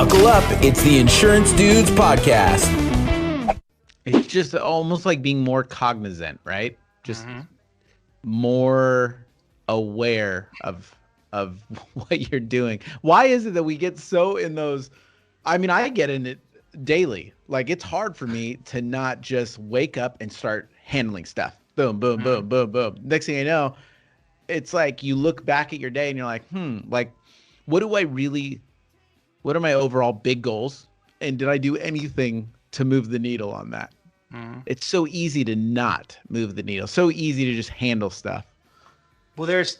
Buckle up, it's the Insurance Dudes podcast. It's just almost like being more cognizant, right? Just more aware of what you're doing. Why is it that we get so in those? I mean, I get in it daily. Like, it's hard for me to not just wake up and start handling stuff. Boom, boom, boom, boom, boom. Next thing you know, it's like you look back at your day and you're like, like, what are my overall big goals? And did I do anything to move the needle on that? It's so easy to not move the needle. So easy to just handle stuff. Well, there's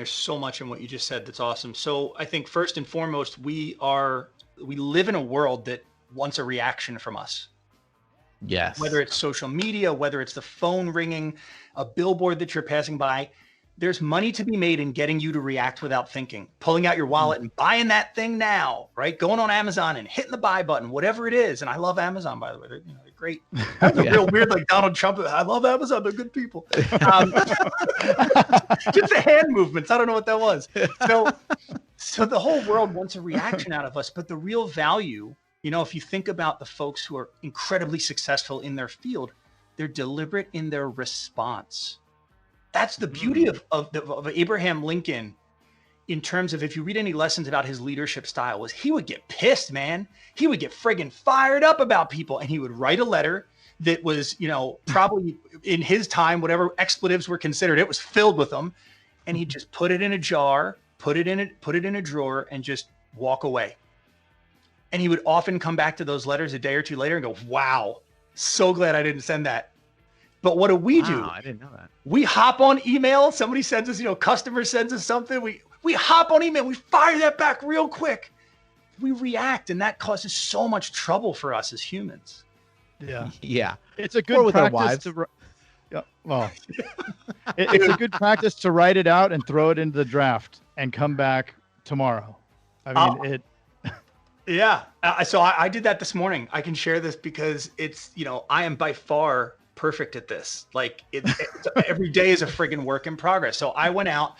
so much in what you just said that's awesome. So I think first and foremost, we live in a world that wants a reaction from us. Yes. Whether it's social media, whether it's the phone ringing, a billboard that you're passing by, there's money to be made in getting you to react without thinking, pulling out your wallet and buying that thing now, right? Going on Amazon and hitting the buy button, whatever it is. And I love Amazon, by the way. They're great. That's a real weird, like Donald Trump. I love Amazon. They're good people. Just the hand movements. I don't know what that was. So the whole world wants a reaction out of us. But the real value, if you think about the folks who are incredibly successful in their field, they're deliberate in their response. That's the beauty of Abraham Lincoln in terms of, if you read any lessons about his leadership style, was he would get pissed, man. He would get friggin' fired up about people, and he would write a letter that was, probably in his time, whatever expletives were considered, it was filled with them. And he'd just put it in a jar, put it in a drawer, and just walk away. And he would often come back to those letters a day or two later and go, wow, so glad I didn't send that. But what do we do? I didn't know that. We hop on email. Somebody sends us, customer sends us something. We hop on email. We fire that back real quick. We react, and that causes so much trouble for us as humans. Yeah. Yeah. It's a good with our practice wives. It's a good practice to write it out and throw it into the draft and come back tomorrow. I mean, Yeah. So I did that this morning. I can share this because it's, I am by far perfect at this. Like every day is a friggin' work in progress. So I went out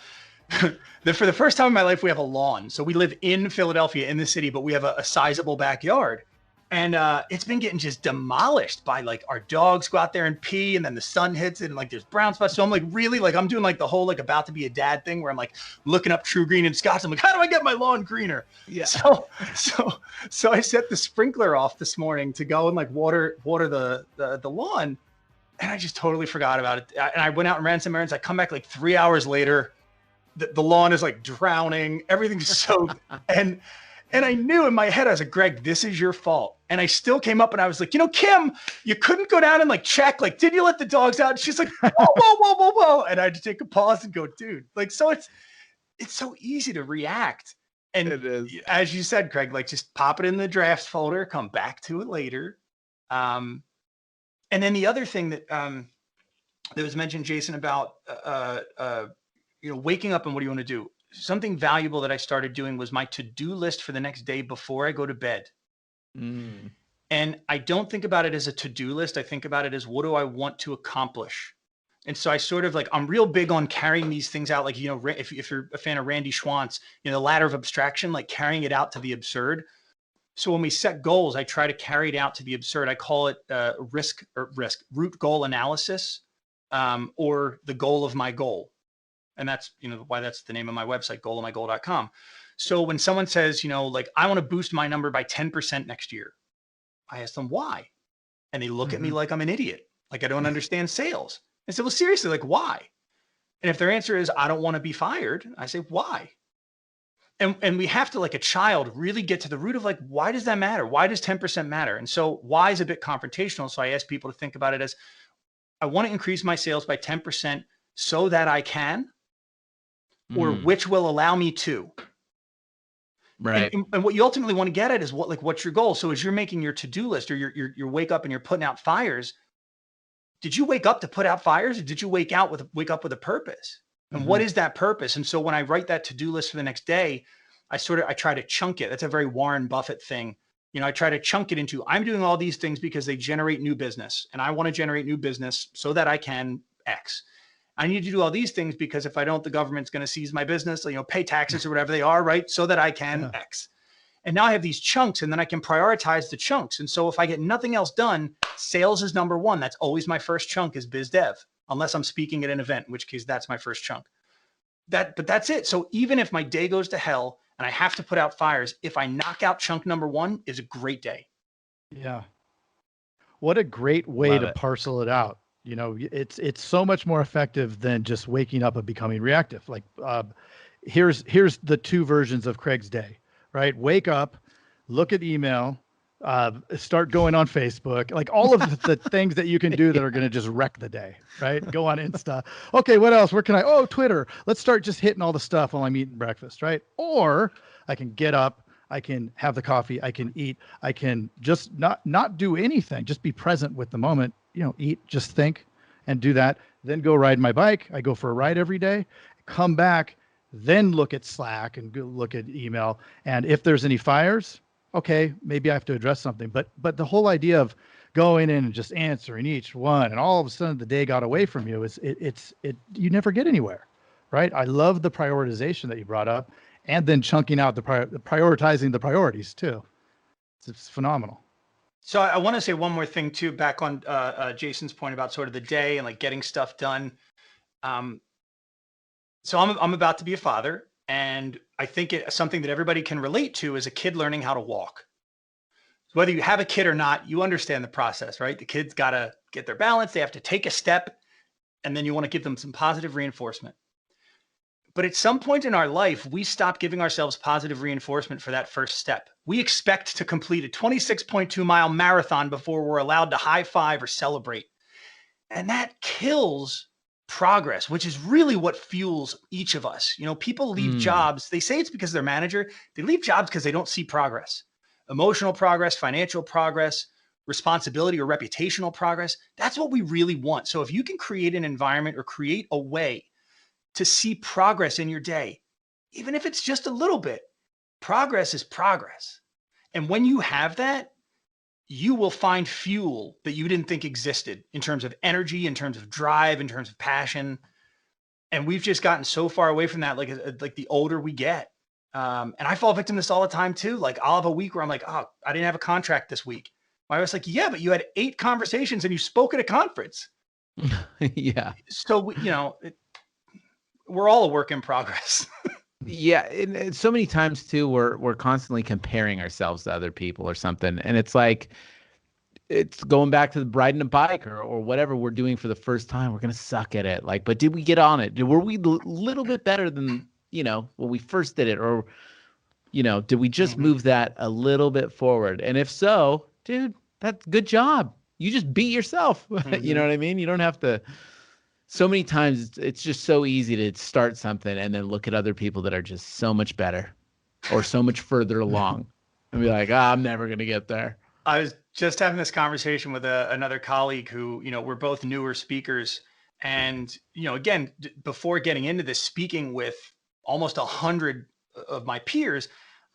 for the first time in my life, we have a lawn. So we live in Philadelphia in the city, but we have a sizable backyard, and it's been getting just demolished by, like, our dogs go out there and pee, and then the sun hits it, and like there's brown spots. So I'm like, really, like, I'm doing like the whole, like, about to be a dad thing where I'm like looking up True Green and Scotch. I'm like, how do I get my lawn greener? Yeah. So I set the sprinkler off this morning to go and like water the lawn. And I just totally forgot about it. And I went out and ran some errands. I come back like 3 hours later. The lawn is like drowning. Everything's soaked. and I knew in my head, I was like, Greg, this is your fault. And I still came up and I was like, Kim, you couldn't go down and like check, like, did you let the dogs out? And she's like, whoa. And I had to take a pause and go, dude, like, so it's so easy to react. And It is. as you said, Craig, like, just pop it in the drafts folder, come back to it later. And then the other thing that was mentioned, Jason, about waking up and what do you want to do? Something valuable that I started doing was my to-do list for the next day before I go to bed. And I don't think about it as a to-do list. I think about it as, what do I want to accomplish? And so I sort of, like, I'm real big on carrying these things out. Like, if you're a fan of Randy Schwantz, the ladder of abstraction, like carrying it out to the absurd. So when we set goals, I try to carry it out to the absurd. I call it root goal analysis, or the goal of my goal. And that's, why that's the name of my website, goalofmygoal.com. So when someone says, like, I want to boost my number by 10% next year, I ask them why. And they look at me like I'm an idiot. Like, I don't understand sales. I said, well, seriously, like, why? And if their answer is, I don't want to be fired, I say, why? And we have to, like a child, really get to the root of, like, why does that matter? Why does 10% matter? And so why is a bit confrontational. So I ask people to think about it as, I want to increase my sales by 10% so that I can, or which will allow me to. Right. And what you ultimately want to get at is what's your goal? So as you're making your to-do list, or your wake up and you're putting out fires, did you wake up to put out fires, or did you wake up with a purpose? And what is that purpose? And so when I write that to-do list for the next day, I try to chunk it. That's a very Warren Buffett thing. I try to chunk it into, I'm doing all these things because they generate new business, and I want to generate new business so that I can X. I need to do all these things because if I don't, the government's going to seize my business, pay taxes or whatever they are, right? So that I can X. And now I have these chunks, and then I can prioritize the chunks. And so if I get nothing else done, sales is number one. That's always my first chunk is biz dev, unless I'm speaking at an event, in which case that's my first chunk. But that's it. So even if my day goes to hell and I have to put out fires, if I knock out chunk number one, is a great day. Yeah. What a great way to parcel it out. You know, it's so much more effective than just waking up and becoming reactive. Like, here's the two versions of Craig's day, right? Wake up, look at email, start going on Facebook, like all of the things that you can do that are going to just wreck the day, right? Go on Insta. Okay, what else? Where can I? Oh, Twitter. Let's start just hitting all the stuff while I'm eating breakfast, right? Or I can get up, I can have the coffee, I can eat, I can just not do anything, just be present with the moment, you know, eat, just think and do that. Then go ride my bike. I go for a ride every day, come back, then look at Slack and go look at email. And if there's any fires, okay, maybe I have to address something. But the whole idea of going in and just answering each one, and all of a sudden the day got away from you, it's you never get anywhere, right? I love the prioritization that you brought up, and then chunking out prioritizing the priorities too. It's phenomenal. So I want to say one more thing too, back on Jason's point about sort of the day and like getting stuff done. So I'm about to be a father, and I think it's something that everybody can relate to is a kid learning how to walk. So whether you have a kid or not, you understand the process, right? The kid's got to get their balance. They have to take a step, and then you want to give them some positive reinforcement. But at some point in our life, we stop giving ourselves positive reinforcement for that first step. We expect to complete a 26.2 mile marathon before we're allowed to high five or celebrate. And that kills progress, which is really what fuels each of us. You know, people leave jobs. They say it's because of their manager. They leave jobs because they don't see progress, emotional progress, financial progress, responsibility or reputational progress. That's what we really want. So if you can create an environment or create a way to see progress in your day, even if it's just a little bit, progress is progress. And when you have that, you will find fuel that you didn't think existed in terms of energy, in terms of drive, in terms of passion. And we've just gotten so far away from that, like the older we get. And I fall victim to this all the time too. Like I'll have a week where I'm like, oh, I didn't have a contract this week. I was like, yeah, but you had 8 conversations and you spoke at a conference. Yeah. So, you know, we're all a work in progress. Yeah, and so many times too, we're constantly comparing ourselves to other people or something, and it's like it's going back to the riding a bike or whatever we're doing for the first time. We're gonna suck at it, like, but did we get on it? Were we a little bit better than when we first did it, or did we just move that a little bit forward? And if so, dude, that's good job. You just beat yourself. You know what I mean? You don't have to. So many times it's just so easy to start something and then look at other people that are just so much better or so much further along and be like, I'm never going to get there. I was just having this conversation with another colleague who, we're both newer speakers. And, again, before getting into this, speaking with almost 100 of my peers,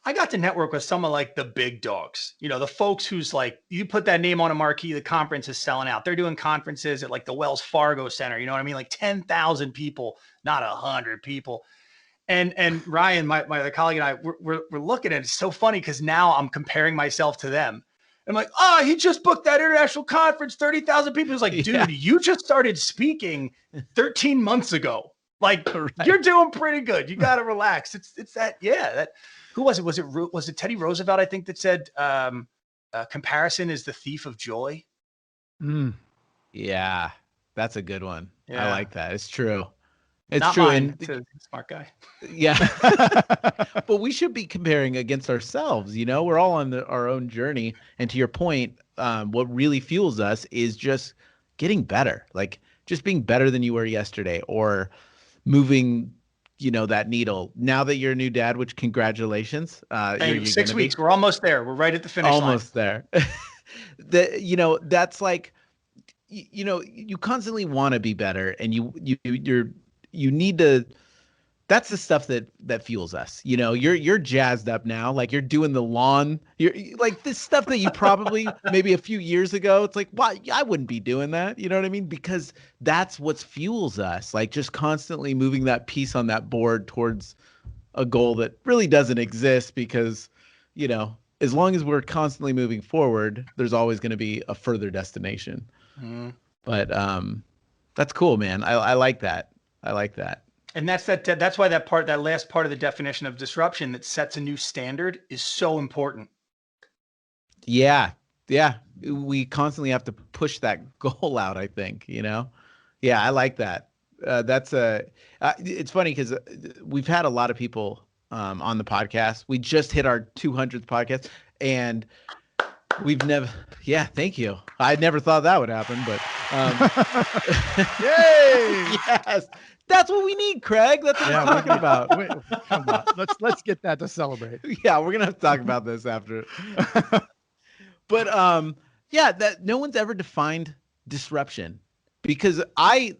I got to network with some of like the big dogs, the folks who's like, you put that name on a marquee, the conference is selling out. They're doing conferences at like the Wells Fargo Center. You know what I mean? Like 10,000 people, not 100 people. And Ryan, my other colleague, and I, we're looking at it. It's so funny because now I'm comparing myself to them. I'm like, he just booked that international conference, 30,000 people. It's like, dude, you just started speaking 13 months ago. Like, You're doing pretty good. You got to relax. It's that, that. Who was it? Was it Teddy Roosevelt, I think, that said comparison is the thief of joy? Yeah, that's a good one. Yeah. I like that. It's true. It's not true. Mine. It's a smart guy. Yeah. But we should be comparing against ourselves. We're all on our own journey. And to your point, what really fuels us is just getting better, like just being better than you were yesterday, or moving that needle. Now that you're a new dad, which congratulations. Hey, 6 weeks. We're almost there. We're right at the finish line. Almost there. That's like, you constantly want to be better, and you need to. That's the stuff that fuels us. You're jazzed up now, like you're doing the lawn. You're like this stuff that you probably maybe a few years ago. It's like, why I wouldn't be doing that. You know what I mean? Because that's what fuels us. Like just constantly moving that piece on that board towards a goal that really doesn't exist because, as long as we're constantly moving forward, there's always going to be a further destination. But that's cool, man. I like that. I like that. And that's why that last part of the definition of disruption that sets a new standard is so important. Yeah. Yeah. We constantly have to push that goal out, I think, Yeah, I like that. It's funny because we've had a lot of people on the podcast. We just hit our 200th podcast, and we've never. Yeah, thank you. I never thought that would happen, but yay! Yes, that's what we need, Craig. That's what we're talking about. Wait, come on, let's get that to celebrate. Yeah, we're gonna have to talk about this after. But that no one's ever defined disruption, because I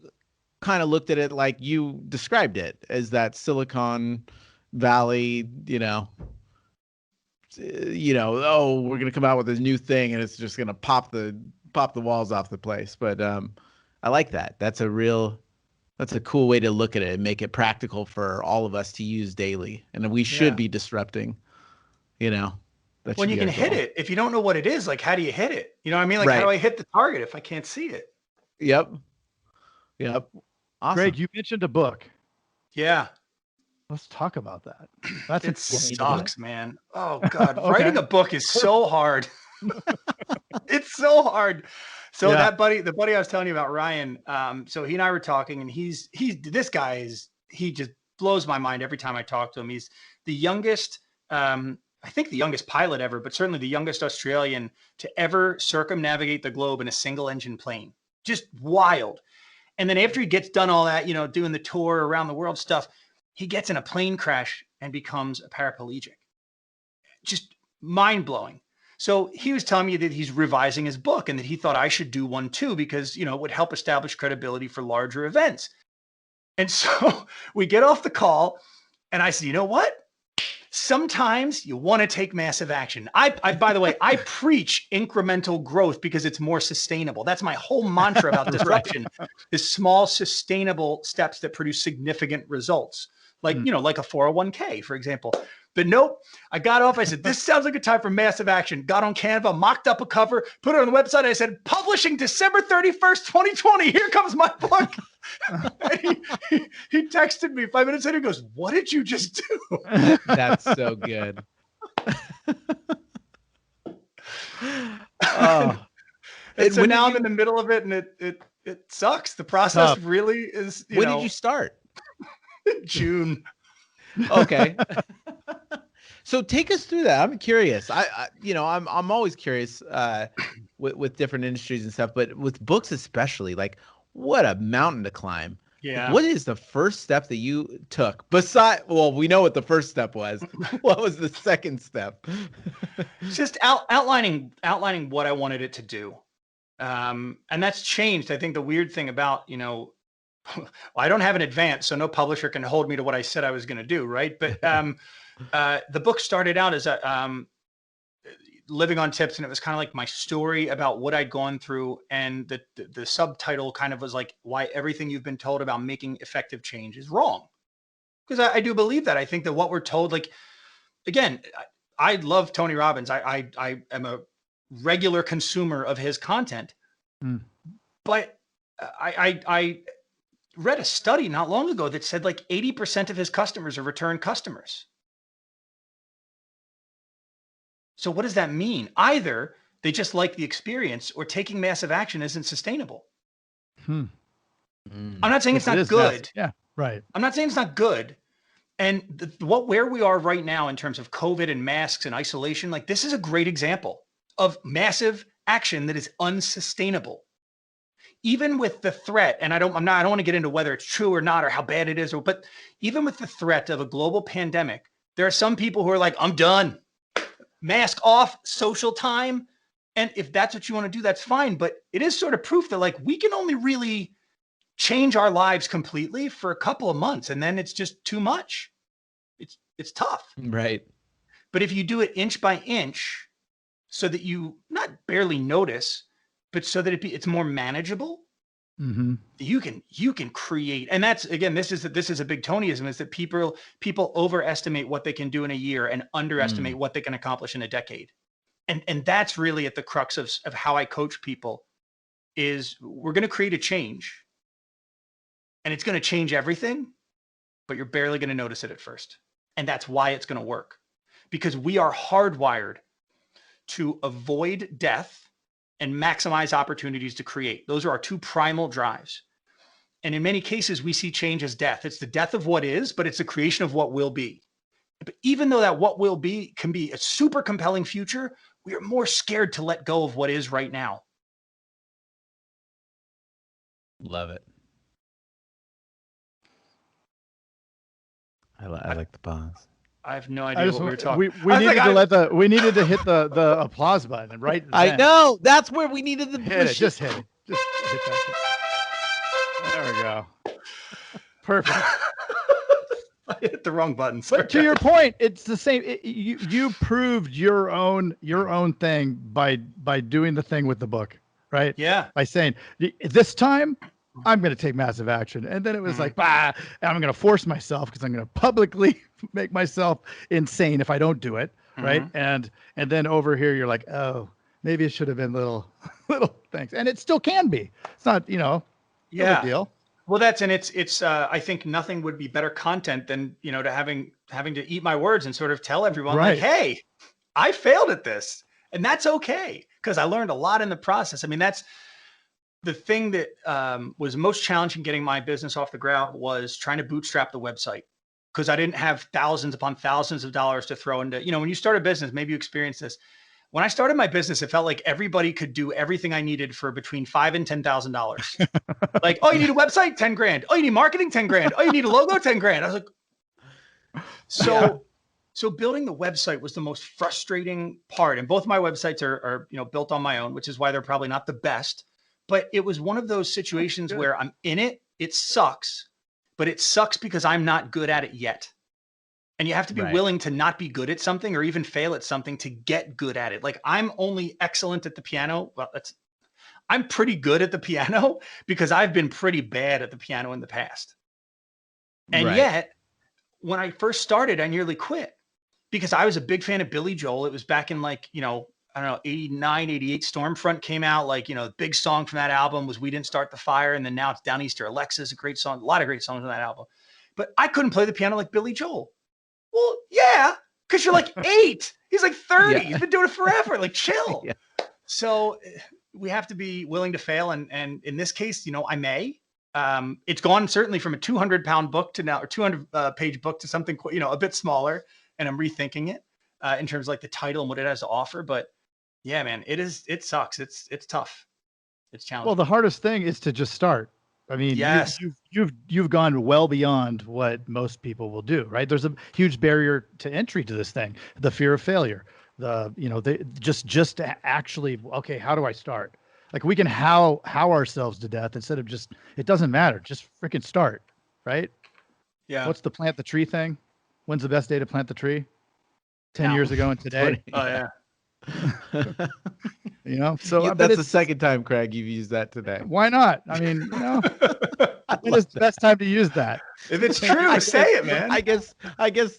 kind of looked at it like you described it, as that Silicon Valley, oh, we're gonna come out with this new thing and it's just gonna pop the walls off the place. But I like that. That's a cool way to look at it and make it practical for all of us to use daily. And we should be disrupting, when you can hit it. If you don't know what it is, like, how do you hit it? You know what I mean? Like, how do I hit the target if I can't see it? Yep. Awesome. Greg, you mentioned a book. Yeah. Let's talk about that. It sucks, man. Oh God. Writing a book is so hard. It's so hard. So the buddy I was telling you about, Ryan, so he and I were talking, and he just blows my mind every time I talk to him. He's the youngest, I think the youngest pilot ever, but certainly the youngest Australian to ever circumnavigate the globe in a single engine plane. Just wild. And then after he gets done all that, doing the tour around the world stuff, he gets in a plane crash and becomes a paraplegic. Just mind blowing. So he was telling me that he's revising his book and that he thought I should do one too, because, it would help establish credibility for larger events. And so we get off the call and I said, you know what? Sometimes you want to take massive action. By the way, I preach incremental growth because it's more sustainable. That's my whole mantra about disruption is small, sustainable steps that produce significant results. Like, like a 401k, for example. But nope, I got off. I said, this sounds like a time for massive action. Got on Canva, mocked up a cover, put it on the website. I said, publishing December 31st, 2020. Here comes my book. he texted me 5 minutes later. He goes, what did you just do? That's so good. And so now I'm in the middle of it, and it sucks. The process really is. When did you start? June. Okay. So take us through that. I'm curious. I'm always curious with different industries and stuff, but with books especially, like, what a mountain to climb. Yeah. What is the first step that you took? We know what the first step was. What was the second step? Just outlining what I wanted it to do. And that's changed. I think the weird thing about, I don't have an advance, so no publisher can hold me to what I said I was going to do. Right. But the book started out as living on tips, and it was kind of like my story about what I'd gone through. And the subtitle kind of was like, why everything you've been told about making effective change is wrong. Because I do believe that. I think that what we're told, like, again, I love Tony Robbins. I am a regular consumer of his content, but I read a study not long ago that said like 80% of his customers are return customers. So what does that mean? Either they just like the experience, or taking massive action isn't sustainable. I'm not saying it's not good. Yeah, right. I'm not saying it's not good. And where we are right now in terms of COVID and masks and isolation, like, this is a great example of massive action that is unsustainable. Even with the threat, and I don't want to get into whether it's true or not or how bad it is, but even with the threat of a global pandemic, there are some people who are like, I'm done. Mask off, social time. And if that's what you want to do, that's fine. But it is sort of proof that, like, we can only really change our lives completely for a couple of months, and then it's just too much. It's tough. Right. But if you do it inch by inch, so that you not barely notice, but so that it's more manageable, Mm-hmm. You can create, and that's, again, this is a big Tonyism, is that people overestimate what they can do in a year and underestimate what they can accomplish in a decade. And that's really at the crux of how I coach people, is we're going to create a change, and it's going to change everything, but you're barely going to notice it at first. And that's why it's going to work, because we are hardwired to avoid death and maximize opportunities to create. Those are our two primal drives. And in many cases, we see change as death. It's the death of what is, but it's the creation of what will be. But even though that what will be can be a super compelling future, we are more scared to let go of what is right now. Love it. I like the pause. I have no idea what we were talking. We needed to hit the applause button, right? I know. That's where we needed the hit it. Just hit it. Just hit that. There we go. Perfect. I hit the wrong button. But to your point, it's the same. You proved your own thing by doing the thing with the book, right? Yeah. By saying, this time I'm going to take massive action. And then it was like, and I'm going to force myself, because I'm going to publicly make myself insane if I don't do it. Right. And then over here, you're like, oh, maybe it should have been little things. And it still can be. It's not, no big deal. Well, it's I think nothing would be better content than, to having to eat my words and sort of tell everyone, like, hey, I failed at this, and that's okay, because I learned a lot in the process. I mean, that's the thing that was most challenging getting my business off the ground, was trying to bootstrap the website, because I didn't have thousands upon thousands of dollars to throw into, when you start a business, maybe you experience this. When I started my business, it felt like everybody could do everything I needed for between $5,000 and $10,000. Like, oh, you need a website, 10 grand. Oh, you need marketing, 10 grand. Oh, you need a logo, 10 grand. I was like, so building the website was the most frustrating part. And both my websites are built on my own, which is why they're probably not the best. But it was one of those situations where I'm in it. It sucks, but it sucks because I'm not good at it yet. And you have to be willing to not be good at something, or even fail at something, to get good at it. Like, I'm only excellent at the piano. Well, I'm pretty good at the piano because I've been pretty bad at the piano in the past. And yet, when I first started, I nearly quit, because I was a big fan of Billy Joel. It was back in, like, I don't know, 89, 88, Stormfront came out. Like, the big song from that album was We Didn't Start the Fire. And then now it's Downeaster Alexa's a great song. A lot of great songs on that album. But I couldn't play the piano like Billy Joel. Well, yeah, because you're like 8. He's like 30. Yeah. He's been doing it forever. Like, chill. So we have to be willing to fail. And in this case, I may. It's gone certainly from a 200-pound book to now, or 200-page book, to something, a bit smaller. And I'm rethinking it in terms of, like, the title and what it has to offer. But yeah, man, it sucks. It's tough. It's challenging. Well, the hardest thing is to just start. I mean, yes, you've gone well beyond what most people will do, right? There's a huge barrier to entry to this thing, the fear of failure, just to actually, okay, how do I start? Like, we can how ourselves to death instead of just, it doesn't matter, just freaking start, right? Yeah. What's the plant the tree thing? When's the best day to plant the tree? 10 years ago and today. Oh yeah. So that's the second time, Craig, you've used that today. Why not? I mean, when is the best time to use that? If it's true, say it, man. I guess,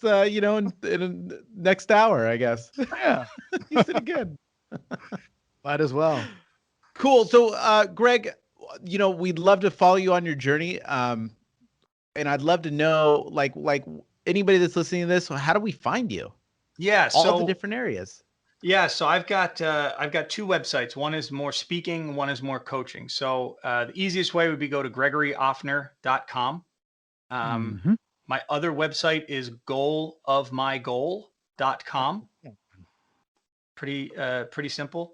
in next hour, I guess. Yeah. Use it again. Might as well. Cool. So, Greg, we'd love to follow you on your journey. And I'd love to know, like anybody that's listening to this, how do we find you? Yeah. All the different areas. Yeah, so I've got 2 websites. One is more speaking, one is more coaching. So the easiest way would be go to GregoryOffner.com. My other website is goalofmygoal.com. Pretty simple.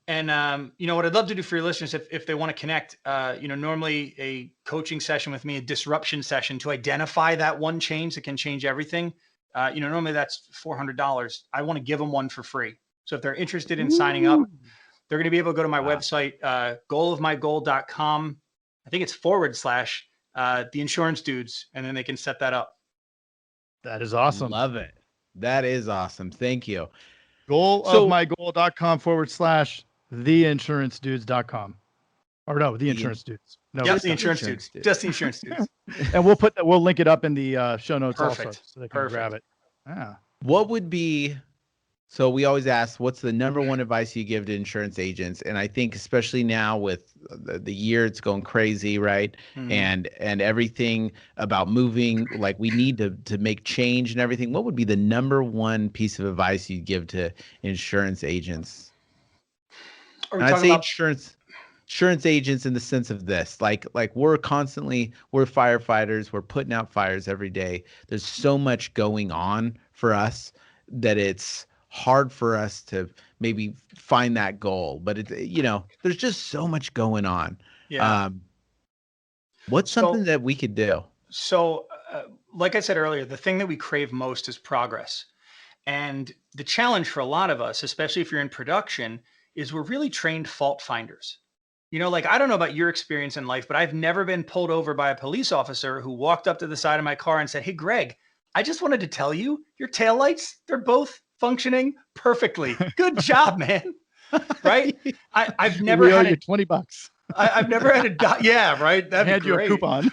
And what I'd love to do for your listeners, if they want to connect, normally a coaching session with me, a disruption session to identify that one change that can change everything. Normally that's $400. I want to give them one for free. So if they're interested in signing up, they're going to be able to go to my website, goalofmygoal.com. I think it's / the insurance dudes, and then they can set that up. That is awesome. Love it. That is awesome. Thank you. Goalofmygoal.com / theinsurancedudes.com. Or no, the insurance dudes. No, Yep, the insurance dudes. Just the insurance dudes. And we'll link it up in the show notes also, so they can grab it. Yeah. What would be, so we always ask, what's the number one advice you give to insurance agents? And I think especially now with the year, it's going crazy, right? And everything about moving, like we need to make change and everything. What would be the number one piece of advice you'd give to insurance agents? Are we and I'd talking say about insurance agents in the sense of this, like we're firefighters, we're putting out fires every day. There's so much going on for us that it's hard for us to maybe find that goal, but there's just so much going on. Yeah. What's something that we could do? So, like I said earlier, the thing that we crave most is progress. And the challenge for a lot of us, especially if you're in production, is we're really trained fault finders. Like, I don't know about your experience in life, but I've never been pulled over by a police officer who walked up to the side of my car and said, "Hey, Greg, I just wanted to tell you your taillights, they're both functioning perfectly. Good job, man." Right? I've never had you $20. I've never had a yeah, right. That'd be great. You a coupon.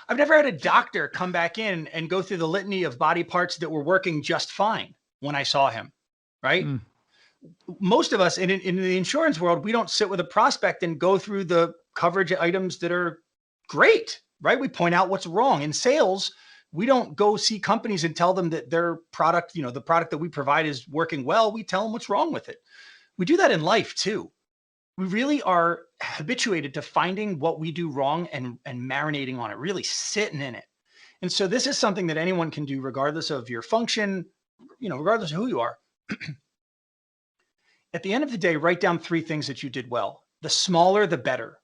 I've never had a doctor come back in and go through the litany of body parts that were working just fine when I saw him. Right. Most of us in the insurance world, we don't sit with a prospect and go through the coverage items that are great, right? We point out what's wrong. In sales, we don't go see companies and tell them that their product, the product that we provide is working well. We tell them what's wrong with it. We do that in life too. We really are habituated to finding what we do wrong and marinating on it, really sitting in it. And so this is something that anyone can do regardless of your function, regardless of who you are. At the end of the day, write down 3 things that you did well. The smaller, the better.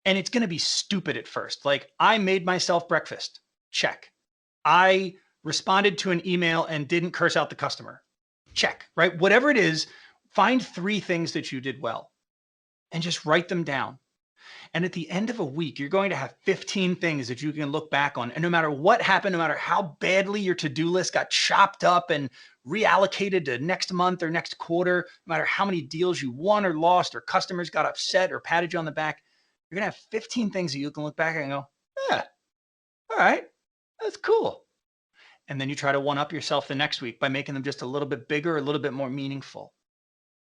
And it's going to be stupid at first. Like, I made myself breakfast. Check. I responded to an email and didn't curse out the customer. Check, right? Whatever it is, find 3 things that you did well and just write them down. And at the end of a week, you're going to have 15 things that you can look back on. And no matter what happened, no matter how badly your to-do list got chopped up and reallocated to next month or next quarter, no matter how many deals you won or lost or customers got upset or patted you on the back, you're going to have 15 things that you can look back at and go, yeah, all right, that's cool. And then you try to one-up yourself the next week by making them just a little bit bigger, a little bit more meaningful.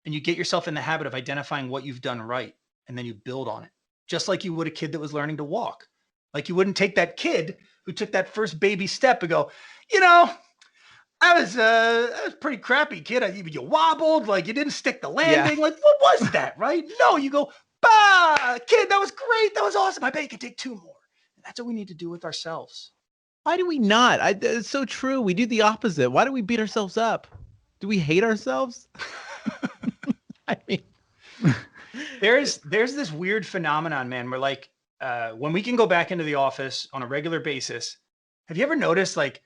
And you get yourself in the habit of identifying what you've done right, and then you build on it. Just like you would a kid that was learning to walk. Like, you wouldn't take that kid who took that first baby step and go, I was a pretty crappy kid. You wobbled, like you didn't stick the landing. Yeah. Like, what was that, right? No, you go, bah, kid, that was great. That was awesome. I bet you could take 2 more. And that's what we need to do with ourselves. Why do we not? It's so true. We do the opposite. Why do we beat ourselves up? Do we hate ourselves? I mean... There's this weird phenomenon, man, where like when we can go back into the office on a regular basis, have you ever noticed like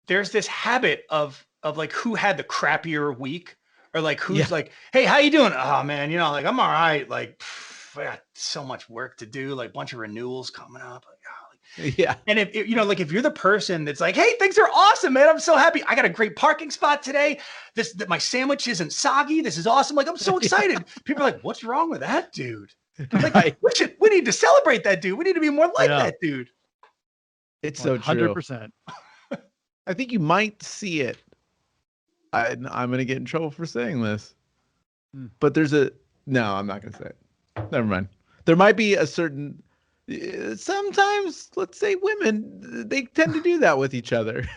there's this habit of like who had the crappier week, or like who's like, hey, how you doing? Oh man, like I'm all right. Like I got so much work to do, like bunch of renewals coming up. Yeah. And if if you're the person that's like, hey, things are awesome, man. I'm so happy. I got a great parking spot today. My sandwich isn't soggy. This is awesome. Like, I'm so excited. People are like, what's wrong with that dude? Like, right. we need to celebrate that dude. We need to be more like that dude. It's so true. 100%. I think you might see it. I'm going to get in trouble for saying this, but no, I'm not going to say it. Never mind. There might be a certain, sometimes, let's say women, they tend to do that with each other.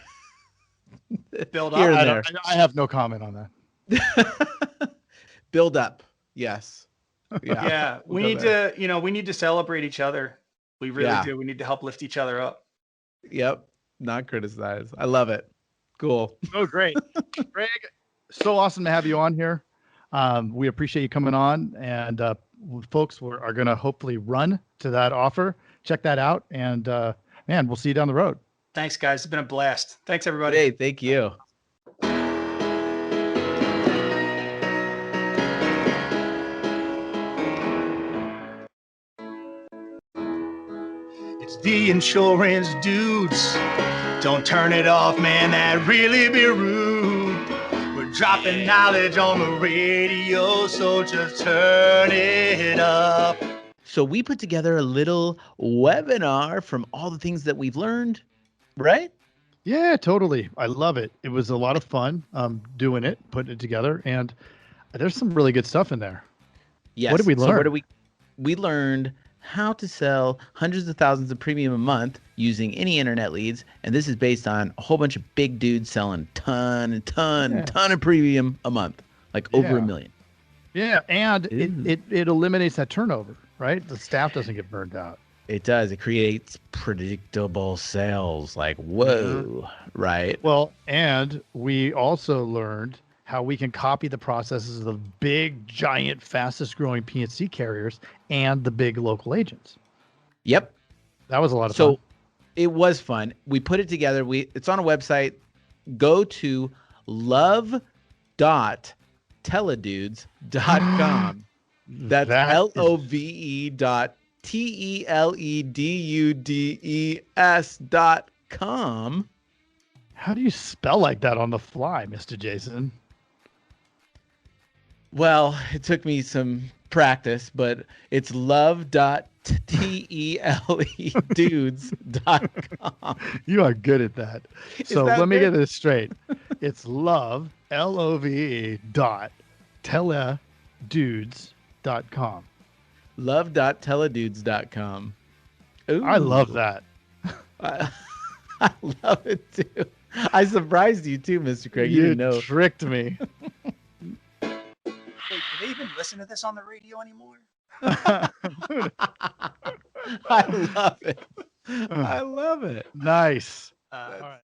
Build up. I have no comment on that. Build up. Yes. Yeah. We need to celebrate each other. We really do. We need to help lift each other up. Yep. Not criticize. I love it. Cool. Oh, great. Greg, so awesome to have you on here. We appreciate you coming on, and folks are going to hopefully run to that offer. Check that out. And man, we'll see you down the road. Thanks, guys. It's been a blast. Thanks, everybody. Hey, thank you. It's the insurance dudes. Don't turn it off, man. That'd really be rude. We're Dropping knowledge on the radio, so just turn it up. So we put together a little webinar from all the things that we've learned, right? Yeah, totally. I love it. It was a lot of fun doing it, putting it together, and there's some really good stuff in there. Yes. What did we learn? So what did we learned how to sell hundreds of thousands of premium a month using any internet leads, and this is based on a whole bunch of big dudes selling ton of premium a month, like over 1 million. Yeah, and it eliminates that turnover, right? The staff doesn't get burned out. It does. It creates predictable sales. Like, whoa, right? Well, and we also learned how we can copy the processes of the big, giant, fastest growing P&C carriers and the big local agents. Yep. That was a lot of fun. So it was fun. We put it together. It's on a website. Go to love.teledudes.com. That's LOVE.TELEDUDES.com. How do you spell like that on the fly, Mr. Jason? Well, it took me some practice, but it's love.teledudes.com. You are good at that. So let me get this straight. It's love, LOVE .teledudes.com. Love.teledudes.com. Ooh. I love that. I love it too. I surprised you too, Mr. Craig. You didn't know. Tricked me. Wait, do they even listen to this on the radio anymore? I love it. I love it. Nice. All right.